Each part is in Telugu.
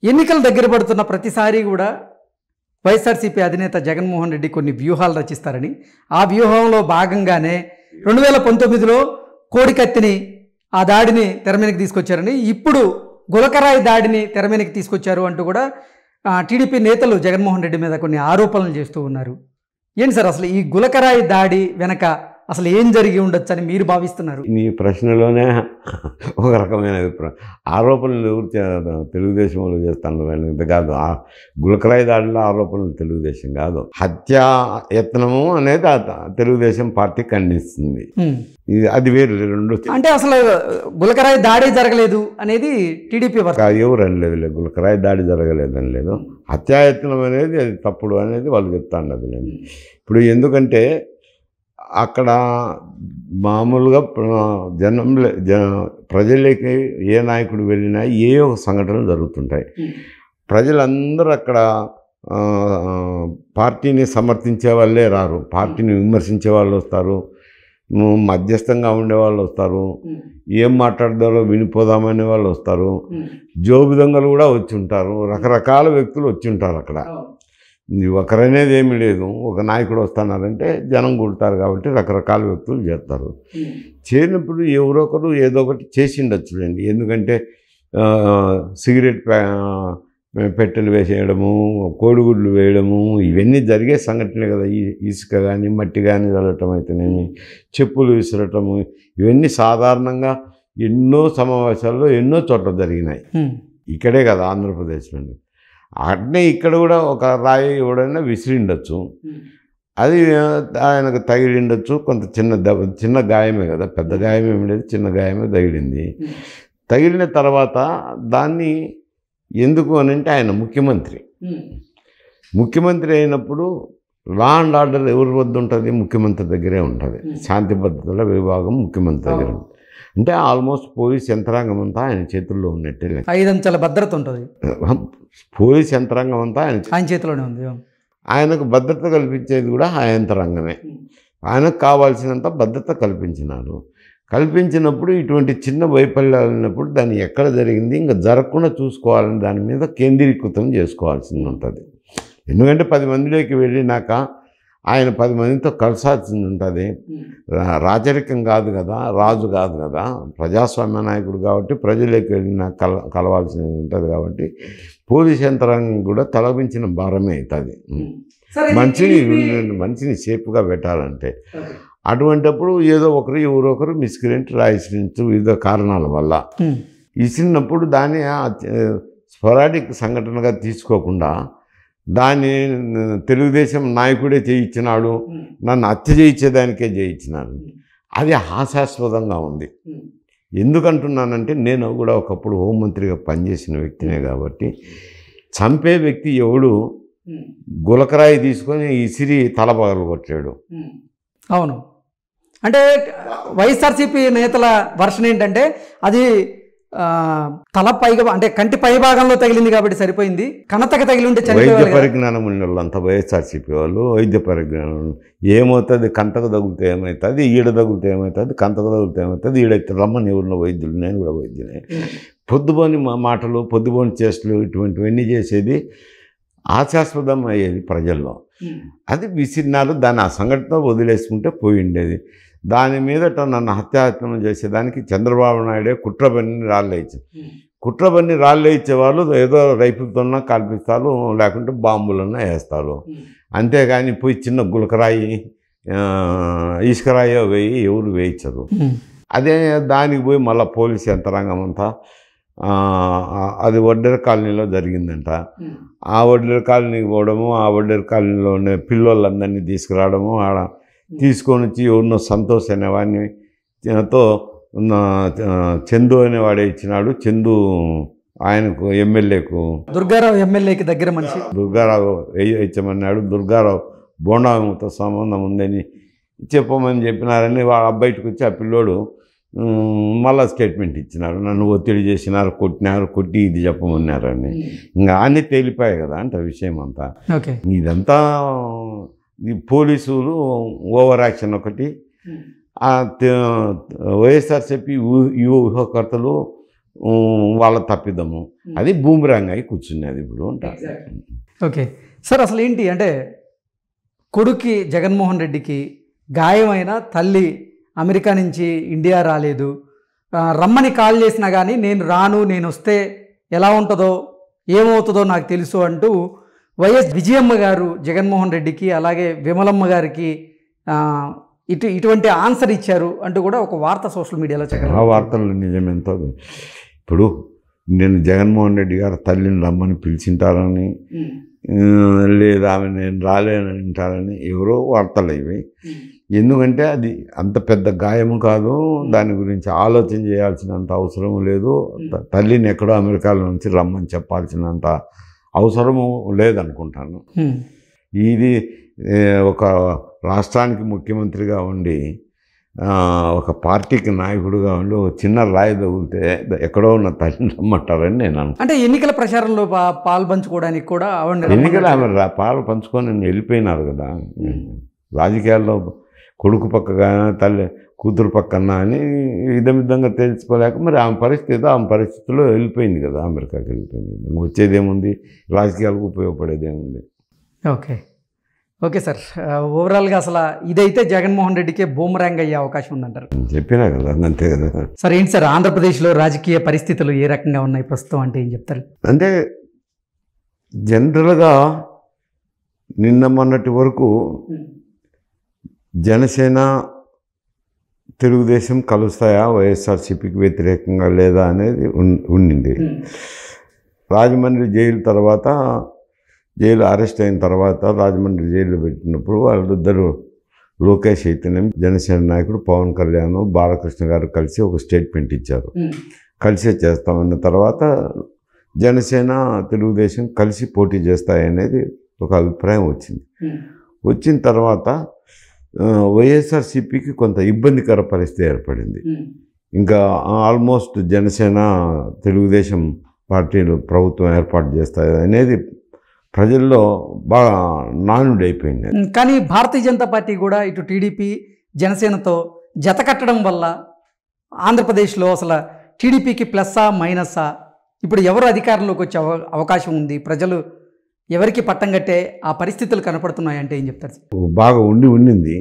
ఎన్నికలు దగ్గర పడుతున్న ప్రతిసారి కూడా వైఎస్ఆర్సీపీ అధినేత జగన్మోహన్ రెడ్డి కొన్ని వ్యూహాలు రచిస్తారని, ఆ వ్యూహంలో భాగంగానే 2019లో కోడికత్తిని ఆ దాడిని తెరమీదకి తీసుకొచ్చారని, ఇప్పుడు గులకరాయి దాడిని తెరమీదకి తీసుకొచ్చారు అంటూ కూడా టీడీపీ నేతలు జగన్మోహన్ రెడ్డి మీద కొన్ని ఆరోపణలు చేస్తూ ఉన్నారు. ఏంటి సార్ అసలు ఈ గులకరాయి దాడి వెనక అసలు ఏం జరిగి ఉండొచ్చు అని మీరు భావిస్తున్నారు? నీ ప్రశ్నలోనే ఒక రకమైన అభిప్రాయం. ఆరోపణలు ఎవరు తెలుగుదేశం వాళ్ళు చేస్తున్నారు అనేది కాదు. గులకరాయి దాడిలో ఆరోపణలు తెలుగుదేశం కాదు, హత్యా యత్నము అనేది తెలుగుదేశం పార్టీ ఖండిస్తుంది. అది వేరు రెండు. అంటే అసలు గులకరాయి దాడి జరగలేదు అనేది టీడీపీ ఎవరు అనలేదు. గులకరాయి దాడి జరగలేదని లేదు, హత్యాయత్నం అనేది అది తప్పుడు అనేది వాళ్ళు చెప్తాను. అది లేదు. ఇప్పుడు ఎందుకంటే అక్కడ మామూలుగా ప్రజలకి ఏ నాయకుడు వెళ్ళినా ఏ ఒక సంఘటనలు జరుగుతుంటాయి. ప్రజలందరూ అక్కడ పార్టీని సమర్థించే వాళ్ళే రారు, పార్టీని విమర్శించే వాళ్ళు వస్తారు, మధ్యస్థంగా ఉండేవాళ్ళు వస్తారు, ఏం మాట్లాడతారో వినిపోదామనే వాళ్ళు వస్తారు, జోబు దొంగలు కూడా వచ్చి ఉంటారు, రకరకాల వ్యక్తులు వచ్చి ఉంటారు. అక్కడ ఒకరనేది ఏమీ లేదు. ఒక నాయకుడు వస్తున్నారంటే జనం కూడతారు కాబట్టి రకరకాల వ్యక్తులు చేస్తారు. చేరినప్పుడు ఎవరో ఒకరు ఏదో ఒకటి చేసిండొచ్చులేండి. ఎందుకంటే సిగరెట్ పెట్టెలు వేసేయడము, కోడిగుడ్లు వేయడము, ఇవన్నీ జరిగే సంఘటనలే కదా. ఇసుక కానీ మట్టి కానీ చల్లటం అయితేనేమి, చెప్పులు విసరటము, ఇవన్నీ సాధారణంగా ఎన్నో సమావేశాల్లో ఎన్నో చోట్ల జరిగినాయి. ఇక్కడే కదా ఆంధ్రప్రదేశ్లోని. అట్నే ఇక్కడ కూడా ఒక రాయి ఎవడైనా విసిరిండొచ్చు, అది ఆయనకు తగిలిండొచ్చు. కొంత చిన్న గాయమే కదా, పెద్ద గాయం ఏమి లేదు, చిన్న గాయమే తగిలింది. తగిలిన తర్వాత దాన్ని ఎందుకు అని అంటే ఆయన ముఖ్యమంత్రి అయినప్పుడు లా అండ్ ఆర్డర్ ఎవరి వద్ద ఉంటుంది? ముఖ్యమంత్రి దగ్గరే ఉంటుంది. శాంతి భద్రతల విభాగం ముఖ్యమంత్రి దగ్గర ఉంటుంది. అంటే ఆల్మోస్ట్ పోలీస్ యంత్రాంగం అంతా ఆయన చేతుల్లో ఉన్నట్టే. 5 అంచెల భద్రత ఉంటుంది. పోలీస్ యంత్రాంగం అంతా ఆయన చేతిలోనే ఉంది. ఆయనకు భద్రత కల్పించేది కూడా ఆ యంత్రాంగమే. ఆయనకు కావాల్సినంత భద్రత కల్పించినప్పుడు ఇటువంటి చిన్న వైఫల్యాలు ఉన్నప్పుడు దాన్ని ఎక్కడ జరిగింది ఇంకా జరగకుండా చూసుకోవాలని దాని మీద కేంద్రీకృతం చేసుకోవాల్సింది ఉంటుంది. ఎందుకంటే 10 మందిలోకి వెళ్ళినాక ఆయన 10 మందితో కలిసాల్సింది ఉంటుంది. రాజరికం కాదు కదా, రాజు కాదు కదా, ప్రజాస్వామ్య నాయకుడు కాబట్టి ప్రజలకు వెళ్ళినా కలవాల్సింది ఉంటుంది. కాబట్టి పోలీస్ యంత్రాంగం కూడా తలపించిన భారమే అవుతుంది మనిషిని సేఫ్గా పెట్టాలంటే. అటువంటిప్పుడు ఏదో ఎవరో ఒకరు మిస్క్రియంట్ రాయిసినట్టు వివిధ కారణాల వల్ల ఇసిరినప్పుడు దాన్ని స్పొరాడిక్ సంఘటనగా తీసుకోకుండా దాన్ని తెలుగుదేశం నాయకుడే చేయించినాడు, నన్ను హత్య చేయించేదానికే చేయించినాడు, అది హాస్యాస్పదంగా ఉంది. ఎందుకంటున్నానంటే నేను కూడా ఒకప్పుడు హోంమంత్రిగా పనిచేసిన వ్యక్తినే కాబట్టి చంపే వ్యక్తి ఎవడు గులకరాయి తీసుకొని ఇసిరి తల పగలగొట్టాడు. అవును. అంటే వైఎస్ఆర్సీపీ నేతల వర్షన్ ఏంటంటే అది తల పైగా అంటే కంటి పై భాగంలో తగిలింది కాబట్టి సరిపోయింది, కనతక తగిలి ఉంటే వైద్య పరిజ్ఞానం ఉన్న వాళ్ళు అంతా వైఎస్ఆర్సీపీ వాళ్ళు. వైద్య పరిజ్ఞానం ఏమవుతుంది, కంటకు తగిలితే ఏమవుతుంది, ఈడ తగిలితే ఏమవుతుంది, కంటకు తగిలితే ఏమవుతుంది, ఈడైతే రమ్మని ఎవరిన వైద్యులు, నేను కూడా వైద్యునే. పొద్దుబోని మాటలు, పొద్దుబోని చేష్టలు ఇటువంటివన్నీ చేసేది హాస్యాస్పదం అయ్యేది ప్రజల్లో. అది విసిరినారు, దాన్ని ఆ సంఘటన వదిలేసుకుంటే పోయిండేది. దాని మీదట నన్ను హత్యాయత్నం చేసేదానికి చంద్రబాబు నాయుడే కుట్రబన్ని రాళ్ళు ఇచ్చేవాళ్ళు ఏదో రైఫిల్తోన్నా కాల్పిస్తారు, లేకుంటే బాంబులన్నా వేస్తారు. అంతేగాని పోయి చిన్న గులకరాయి ఇసుకరాయో వేయి ఎవరు వేయించరు. అదే దానికి పోయి మళ్ళీ పోలీస్ యంత్రాంగం అంతా అది వడ్డెర కాలనీలో జరిగిందంట. ఆ వడ్డెర కాలనీకి పోవడము, ఆ వడ్డెర కాలనీలో ఉండే పిల్లోళ్ళందరినీ తీసుకురావడము, ఆడ తీసుకొని వచ్చి ఎవరినో సంతోష్ అనేవాడిని తో చందు అనేవాడే ఇచ్చినాడు. చందు ఆయనకు ఎమ్మెల్యేకు దుర్గారావు ఎమ్మెల్యేకి దగ్గర మనిషి దుర్గారావు ఇచ్చమన్నాడు. దుర్గారావు బోండాతో సంబంధం ఉందని చెప్పమని చెప్పినారని వాళ్ళ బయటకు వచ్చి ఆ పిల్లోడు మళ్ళా స్టేట్మెంట్ ఇచ్చినారు. నన్ను ఒత్తిడి చేసినారు, కొట్టి ఇది చెప్పమన్నారని. ఇంకా అన్నీ తేలిపోయాయి కదా అంటే విషయం అంతా. ఇదంతా ఈ పోలీసులు ఓవర్ యాక్షన్ ఒకటి, వైఎస్ఆర్సీపీ యువకర్తలు వాళ్ళ తప్పిదము, అది బూమరాంగ్ అయి కూర్చున్నది ఇప్పుడు అంటారు. ఓకే సార్, అసలు ఏంటి అంటే కొడుక్కి జగన్మోహన్ రెడ్డికి గాయమైన తల్లి అమెరికా నుంచి ఇండియా రాలేదు, రమ్మని కాల్ చేసినా కానీ నేను రాను, నేను వస్తే ఎలా ఉంటుందో ఏమవుతుందో నాకు తెలుసు అంటూ వైఎస్ విజయమ్మ గారు జగన్మోహన్ రెడ్డికి అలాగే విమలమ్మ గారికి ఇటువంటి ఆన్సర్ ఇచ్చారు అంటూ కూడా ఒక వార్త సోషల్ మీడియాలో చక్కగా. ఆ వార్తలు నిజమెంతో ఇప్పుడు నేను జగన్మోహన్ రెడ్డి గారు తల్లిని రమ్మని పిలిచింటారని లేదా ఆమె నేను రాలేని అంటారని ఎవరో వార్తలు ఇవి. ఎందుకంటే అది అంత పెద్ద గాయము కాదు, దాని గురించి ఆలోచన చేయాల్సినంత అవసరం లేదు, తల్లిని ఎక్కడో అమెరికాలో నుంచి రమ్మని చెప్పాల్సినంత అవసరము లేదనుకుంటాను. ఇది ఒక రాష్ట్రానికి ముఖ్యమంత్రిగా ఉండి ఒక పార్టీకి నాయకుడిగా ఉండి ఒక చిన్న రాయి తగిలితే ఎక్కడో ఉన్న తల్లిని రమ్మంటారని నేను అనుకుంటాను. అంటే ఎన్నికల ప్రచారంలో పాలు పంచుకోవడానికి కూడా ఎన్నికలు ఆమె పాలు పంచుకొని వెళ్ళిపోయినారు కదా. రాజకీయాల్లో కొడుకు పక్కగా తల్లి కూతురు పక్కన అని విధంగా తెలుసుకోలేక మరి ఆమె పరిస్థితిలో వెళ్ళిపోయింది కదా, అమెరికాకి వెళ్ళిపోయింది. వచ్చేదేముంది, రాజకీయాలకు ఉపయోగపడేదేముంది. ఓకే ఓకే సార్, ఓవరాల్గా అసలు ఇదైతే జగన్మోహన్ రెడ్డికే బూమరాంగ్ అయ్యే అవకాశం ఉందంటారు. చెప్పినా కదా, అంతే కదా సార్. ఏంటి సార్ ఆంధ్రప్రదేశ్లో రాజకీయ పరిస్థితులు ఏ రకంగా ఉన్నాయి ప్రస్తుతం అంటే ఏం చెప్తారు? అంటే జనరల్గా నిన్న మొన్నటి వరకు జనసేన తెలుగుదేశం కలుస్తాయా వైఎస్ఆర్సీపీకి వ్యతిరేకంగా లేదా అనేది ఉండింది. రాజమండ్రి జైలు అరెస్ట్ అయిన తర్వాత రాజమండ్రి జైలు పెట్టినప్పుడు వాళ్ళిద్దరూ లోకేష్ అయితేనేమి జనసేన నాయకుడు పవన్ కళ్యాణ్ బాలకృష్ణ గారు కలిసి ఒక స్టేట్మెంట్ ఇచ్చారు. కలిసే చేస్తామన్న తర్వాత జనసేన తెలుగుదేశం కలిసి పోటీ చేస్తాయనేది ఒక అభిప్రాయం వచ్చింది. వచ్చిన తర్వాత వైఎస్ఆర్సీపీకి కొంత ఇబ్బందికర పరిస్థితి ఏర్పడింది. ఇంకా ఆల్మోస్ట్ జనసేన తెలుగుదేశం పార్టీలు ప్రభుత్వం ఏర్పాటు చేస్తాయి అనేది ప్రజల్లో బాగా నానుడైపోయింది. కానీ భారతీయ జనతా పార్టీ కూడా ఇటు టీడీపీ జనసేనతో జత కట్టడం వల్ల ఆంధ్రప్రదేశ్లో అసలు టీడీపీకి ప్లస్సా మైనస్సా, ఇప్పుడు ఎవరు అధికారంలోకి వచ్చే అవకాశం ఉంది, ప్రజలు ఎవరికి పట్టం కట్టే ఆ పరిస్థితులు కనపడుతున్నాయంటే ఏం చెప్తారు? బాగా ఉండింది.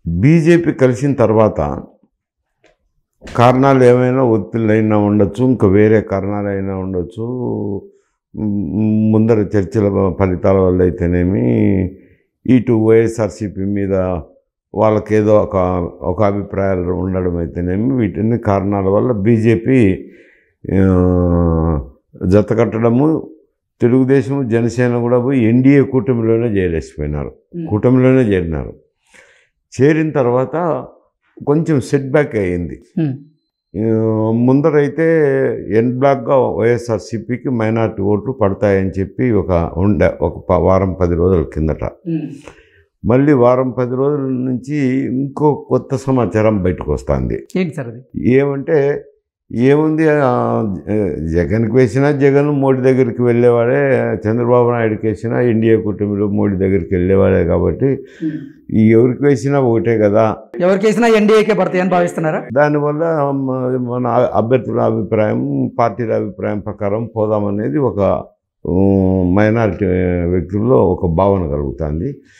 బీజేపీ కలిసిన తర్వాత కారణాలు ఏమైనా ఒత్తిళ్ళు అయినా ఉండొచ్చు, ఇంకా వేరే కారణాలు అయినా ఉండొచ్చు, ముందర చర్చల ఫలితాల వల్ల అయితేనేమి ఇటు వైఎస్ఆర్సీపీ మీద వాళ్ళకేదో ఒక అభిప్రాయాలు ఉండడం అయితేనేమి, వీటిని కారణాల వల్ల బీజేపీ జత కట్టడము, తెలుగుదేశం జనసేన కూడా పోయి ఎన్డీఏ కూటమిలోనే కూటమిలోనే చేరినారు. చేరిన తర్వాత కొంచెం సెట్ బ్యాక్ అయ్యింది. ముందరైతే ఎన్ బ్లాక్గా వైఎస్ఆర్సీపీకి మైనార్టీ ఓట్లు పడతాయని చెప్పి ఒక వారం 10 రోజుల కిందట, మళ్ళీ వారం 10 రోజుల నుంచి ఇంకో కొత్త సమాచారం బయటకు వస్తుంది. ఏంటి సార్ అది? ఏముంది, జగన్కి వేసినా జగన్ మోడీ దగ్గరికి వెళ్ళేవాడే, చంద్రబాబు నాయుడుకి వేసినా ఎన్డీఏ కూటమిలో మోడీ దగ్గరికి వెళ్ళేవాడే, కాబట్టి ఎవరికి వేసినా ఒకటే కదా, ఎవరికి వేసినా ఎన్డీఏకే పడతాయని భావిస్తున్నారా? దానివల్ల మన అభ్యర్థుల అభిప్రాయం, పార్టీల అభిప్రాయం ప్రకారం పోదామనేది ఒక మైనారిటీ వ్యక్తుల్లో ఒక భావన కలుగుతుంది.